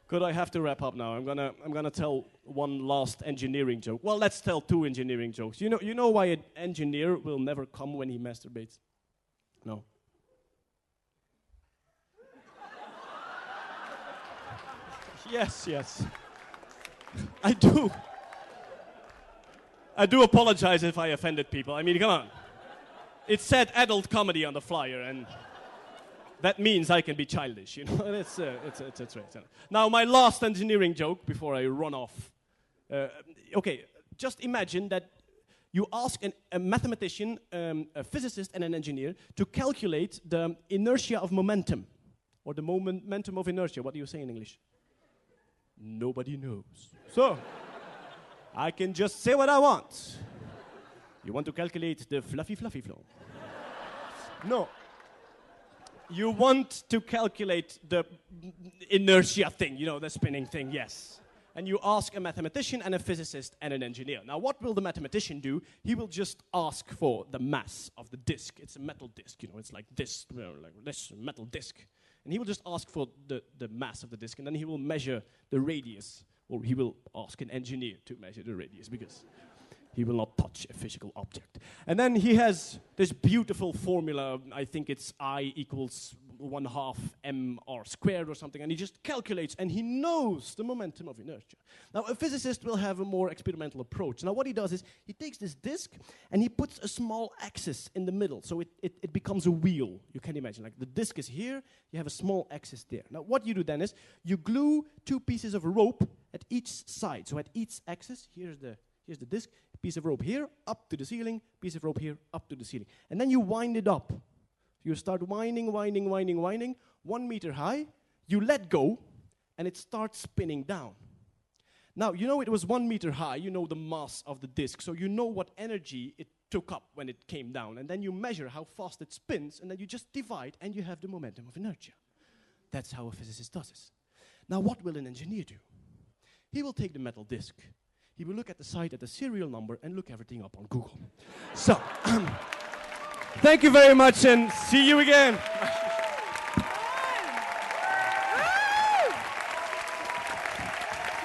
Good, I have to wrap up now. I'm gonna tell one last engineering joke. Well, let's tell two engineering jokes. You know why an engineer will never come when he masturbates? No. Yes. I do apologize if I offended people. I mean, come on. It said adult comedy on the flyer, and that means I can be childish, you know. It's right. Now, my last engineering joke before I run off. Okay, just imagine that you ask a mathematician, a physicist, and an engineer to calculate the inertia of momentum, or the momentum of inertia. What do you say in English? Nobody knows. So, I can just say what I want. You want to calculate the fluffy flow? No. You want to calculate the inertia thing, you know, the spinning thing, yes. And you ask a mathematician and a physicist and an engineer. Now, what will the mathematician do? He will just ask for the mass of the disk. It's a metal disk, you know, it's like this, like this metal disk. And he will just ask for the mass of the disk, and then he will measure the radius, or he will ask an engineer to measure the radius, because he will not touch a physical object. And then he has this beautiful formula, I think it's I equals 1/2 mr squared or something, and he just calculates, and he knows the momentum of inertia. Now, a physicist will have a more experimental approach. Now, what he does is, he takes this disk, and he puts a small axis in the middle, so it becomes a wheel. You can imagine, like the disk is here, you have a small axis there. Now, what you do then is, you glue 2 pieces of rope at each side. So at each axis, here's the disk, piece of rope here, up to the ceiling, piece of rope here, up to the ceiling. And then you wind it up. You start winding, 1 meter high, you let go, and it starts spinning down. Now, you know it was 1 meter high, you know the mass of the disk, so you know what energy it took up when it came down, and then you measure how fast it spins, and then you just divide, and you have the momentum of inertia. That's how a physicist does this. Now, what will an engineer do? He will take the metal disk, he will look at the site at the serial number, and look everything up on Google. So, thank you very much, and see you again.